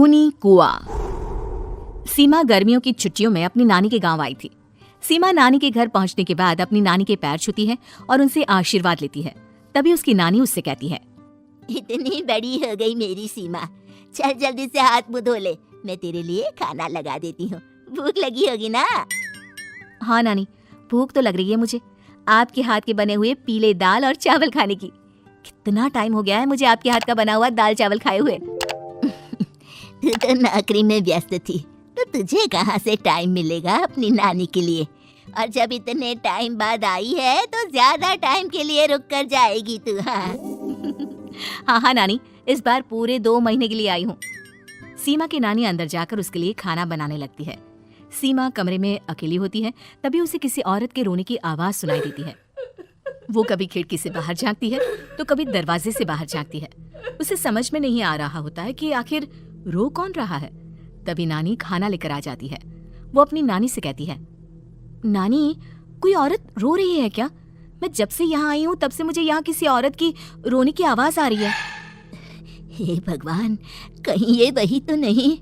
खूनी कुआं। सीमा गर्मियों की छुट्टियों में अपनी नानी के गांव आई थी। सीमा नानी के घर पहुंचने के बाद अपनी नानी के पैर छूती है और उनसे आशीर्वाद लेती है। तभी उसकी नानी उससे कहती है, इतनी बड़ी हो गई मेरी सीमा, चल जल्दी से हाथ मुंह धो ले, मैं तेरे लिए खाना लगा देती हूँ। भूख लगी होगी ना? हाँ नानी, भूख तो लग रही है मुझे, आपके हाथ के बने हुए पीले दाल और चावल खाने की। कितना टाइम हो गया है मुझे आपके हाथ का बना हुआ दाल चावल खाए हुए। तू तो नौकरी में व्यस्त थी, तो तुझे कहाँ से टाइम मिलेगा अपनी नानी के लिए? और जब इतने टाइम बाद आई है तो ज्यादा टाइम के लिए रुक कर जाएगी तू। हाँ नानी, इस बार पूरे 2 महीने के लिए आई हूँ। सीमा की नानी अंदर जाकर उसके लिए खाना बनाने लगती है। सीमा कमरे में अकेली होती है, तभी उसे किसी औरत के रोने की आवाज सुनाई देती है। वो कभी खिड़की से बाहर झांकती है तो कभी दरवाजे से बाहर झांकती है। उसे समझ में नहीं आ रहा होता है कि आखिर रो कौन रहा है। तभी नानी खाना लेकर आ जाती है। वो अपनी नानी से कहती है, नानी, कोई औरत रो रही है क्या? मैं जब से यहाँ आई हूँ तब से मुझे यहाँ किसी औरत की रोने की आवाज आ रही है। हे भगवान, कहीं ये वही तो नहीं?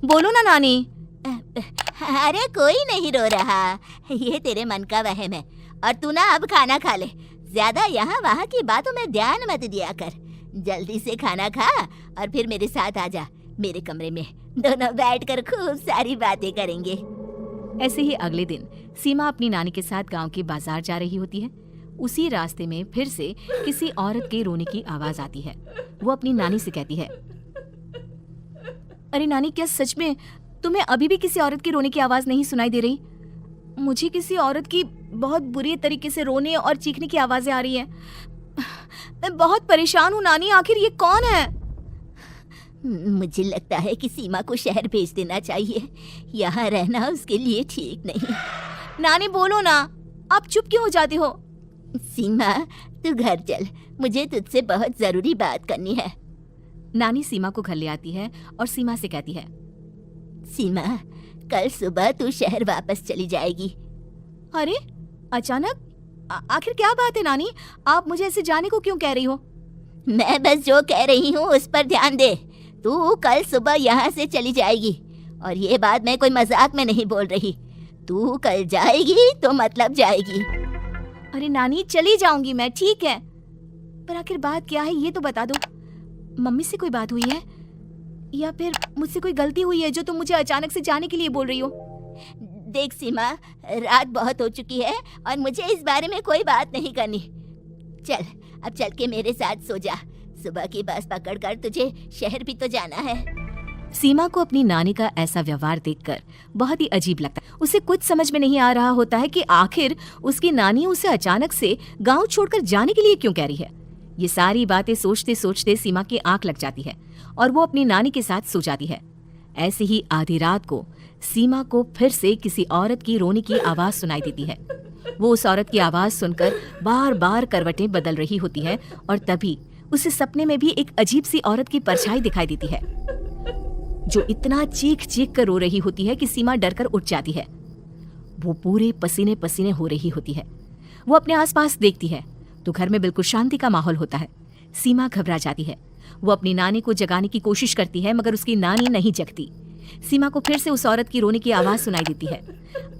बोलो ना नानी। अरे कोई नहीं रो रहा, ये तेरे मन का वहम है। और तू ना अब खाना खा ले, ज्यादा यहाँ वहाँ की बातों में ध्यान मत दिया कर। जल्दी से खाना खा और फिर मेरे साथ आ जा मेरे कमरे में, दोनों बैठकर खूब सारी बातें करेंगे। ऐसे ही अगले दिन सीमा अपनी नानी के साथ गांव के बाजार जा रही होती है। उसी रास्ते में फिर से किसी औरत के रोने की आवाज आती है। वो अपनी नानी से कहती है, अरे नानी, क्या सच में तुम्हें अभी भी किसी औरत की रोने की आवाज नहीं सुनाई दे रही? मुझे किसी औरत की बहुत बुरी तरीके से रोने और चीखने की आवाजें आ रही हैं। मैं बहुत परेशान हूँ नानी, आखिर ये कौन है? मुझे लगता है कि सीमा को शहर भेज देना चाहिए, यहाँ रहना उसके लिए ठीक नहीं। नानी बोलो ना, आप चुप क्यों हो जाती हो? सीमा, तू घर चल, मुझे तुझसे बहुत जरूरी बात करनी है। नानी सीमा को घर ले आती है और सीमा से कहती है, सीमा, कल सुबह तू शहर वापस चली जाएगी। अरे अचानक? आखिर क्या बात है नानी, आप मुझे ऐसे जाने को क्यों कह रही हो? मैं बस जो कह रही हूँ उस पर ध्यान दे। तू कल सुबह यहाँ से चली जाएगी, और ये बात मैं कोई मजाक में नहीं बोल रही। तू कल जाएगी तो मतलब जाएगी। अरे नानी, चली जाऊंगी मैं, ठीक है, पर आखिर बात क्या है ये तो बता दो। मम्मी से कोई बात हुई है या फिर मुझसे कोई गलती हुई है जो तुम मुझे अचानक से जाने के लिए बोल रही हो? देख सीमा, रात बहुत हो चुकी है और मुझे इस बारे में कोई बात नहीं करनी। चल, अब चल के मेरे साथ सो जा, सुबह की बस पकड़कर तुझे शहर भी तो जाना है। सीमा को अपनी नानी का ऐसा व्यवहार देखकर बहुत ही अजीब लगता है। उसे कुछ समझ में नहीं आ रहा होता है कि आखिर उसकी नानी उसे अचानक से गांव छोड़कर जाने के लिए क्यों कह रही है। ये सारी बातें सोचते सोचते सीमा की आंख लग जाती है और वो अपनी नानी के साथ सो जाती है। ऐसे ही आधी रात को सीमा को फिर से किसी औरत की रोने की आवाज सुनाई देती है। वो उस औरत की आवाज सुनकर बार बार करवटें बदल रही होती है और तभी उसे सपने में भी एक अजीब सी औरत की परछाई दिखाई देती है, जो इतना चीख चीख कर रो रही होती है कि सीमा डरकर उठ जाती है। वो पूरे पसीने पसीने हो रही होती है। वो अपने आसपास देखती है तो घर में बिल्कुल शांति का माहौल होता है। सीमा घबरा जाती है। वो अपनी नानी को जगाने की कोशिश करती है, मगर उसकी नानी नहीं जगती। सीमा को फिर से उस औरत की रोने की आवाज सुनाई देती है।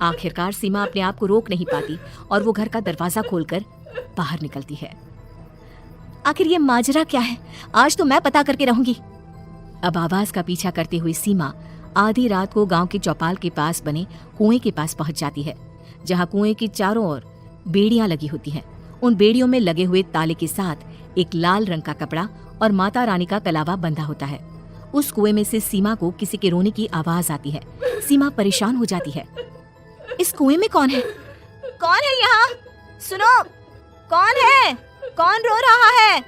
आखिरकार सीमा अपने आप को रोक नहीं पाती और वो घर का दरवाजा खोलकर बाहर निकलती है। आखिर ये माजरा क्या है? आज तो मैं पता करके रहूंगी। अब आवाज का पीछा करते हुए सीमा आधी रात को गांव के चौपाल के पास बने कुएं के पास पहुंच जाती है, जहां कुएं की चारों ओर बेड़ियां लगी होती हैं। उन बेड़ियों में लगे हुए ताले के साथ एक लाल रंग का कपड़ा और माता रानी का कलावा बंधा होता है। उस कुएं में से सीमा को किसी के रोने की आवाज आती है। सीमा परेशान हो जाती है। इस कुएं में कौन है? कौन है यहाँ? सुनो, कौन है? कौन रो रहा है?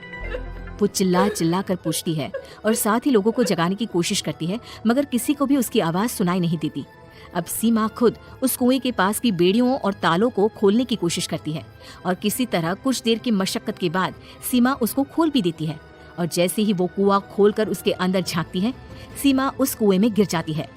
वो चिल्ला चिल्ला कर पूछती है और साथ ही लोगों को जगाने की कोशिश करती है, मगर किसी को भी उसकी आवाज सुनाई नहीं देती। अब सीमा खुद उस कुएं के पास की बेड़ियों और तालों को खोलने की कोशिश करती है और किसी तरह कुछ देर की मशक्कत के बाद सीमा उसको खोल भी देती है। और जैसे ही वो कुआं खोलकर उसके अंदर झांकती है, सीमा उस कुएं में गिर जाती है।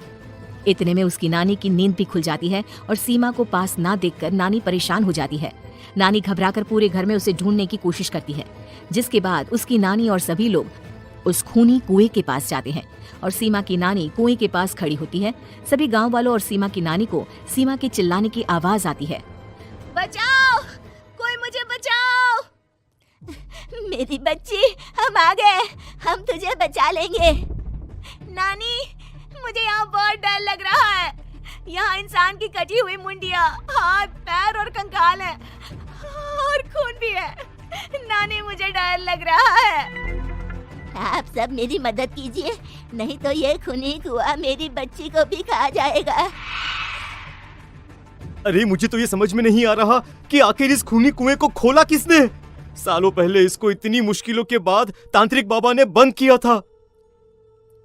इतने में उसकी नानी की नींद भी खुल जाती है और सीमा को पास ना देखकर नानी परेशान हो जाती है। नानी घबराकर पूरे घर में उसे ढूंढने की कोशिश करती है, जिसके बाद उसकी नानी और सभी लोग उस खूनी कुएं के पास जाते हैं और सीमा की नानी कुएं के पास खड़ी होती है। सभी गांव वालों और सीमा की नानी को सीमा के चिल्लाने की आवाज आती है। बचाओ, कोई मुझे बचाओ। मेरी बच्ची, हम आ गए, हम तुझे बचा लेंगे। नानी, मुझे यहाँ बहुत डर लग रहा है। यहाँ इंसान की कटी हुई मुंडिया, हाथ, पैर और कंकाल है और खून भी है। नानी, मुझे डर लग रहा है। आप सब मेरी मदद कीजिए, नहीं तो ये खूनी कुआं मेरी बच्ची को भी खा जाएगा। अरे मुझे तो ये समझ में नहीं आ रहा कि आखिर इस खूनी कुएं को खोला किसने। सालों पहले इसको इतनी मुश्किलों के बाद तांत्रिक बाबा ने बंद किया था।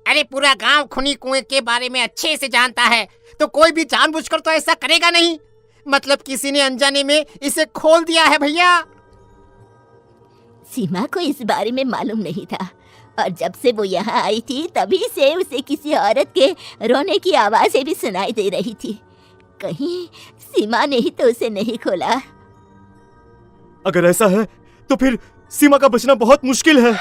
अरे पूरा गांव खूनी कुएं के बारे में अच्छे से जानता है, तो कोई भी जानबूझकर तो ऐसा करेगा नहीं। मतलब किसी ने अनजाने में इसे खोल दिया है भैया। सीमा को इस बारे में मालूम नहीं था और जब से वो यहाँ आई थी तभी से उसे किसी औरत के रोने की आवाजें भी सुनाई दे रही थी। कहीं सीमा ने ही तो उसे नहीं खोला। अगर ऐसा है तो फिर सीमा का बचना बहुत मुश्किल है।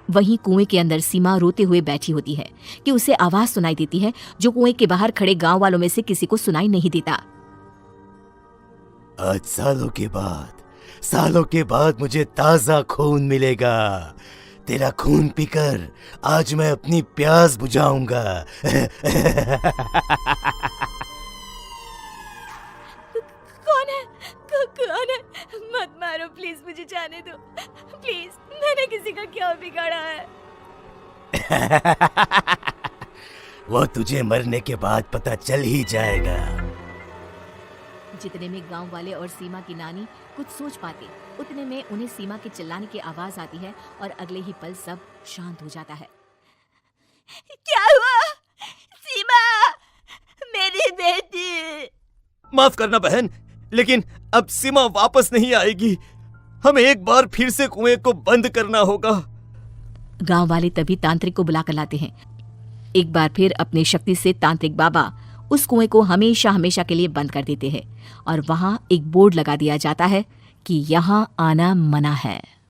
वहीं कुएं के अंदर सीमा रोते हुए बैठी होती है कि उसे आवाज सुनाई देती है जो कुएं के बाहर खड़े गांव वालों में से किसी को सुनाई नहीं देता। आज सालों के बाद मुझे ताजा खून मिलेगा। तेरा खून पीकर आज मैं अपनी प्यास बुझाऊंगा। कौन है? कौन है? मत मारो प्लीज, मुझे जाने दो प्लीज। मैंने किसी का क्या बिगाड़ा है? वो तुझे मरने के बाद पता चल ही जाएगा। जितने में गांव वाले और सीमा की नानी कुछ सोच पाते, उतने में उन्हें सीमा के चिल्लाने की आवाज आती है और अगले ही पल सब शांत हो जाता है। क्या हुआ? सीमा, मेरी बेटी। माफ करना बहन, लेकिन अब सीमा वापस नहीं आएगी। हमें एक बार फिर से कुएं को बंद करना होगा। गांव वाले तभी तांत्रिक को बुला कर लाते हैं। एक बार फिर अपनी शक्ति से तांत्रिक बाबा उस कुएं को हमेशा हमेशा के लिए बंद कर देते हैं और वहां एक बोर्ड लगा दिया जाता है कि यहाँ आना मना है।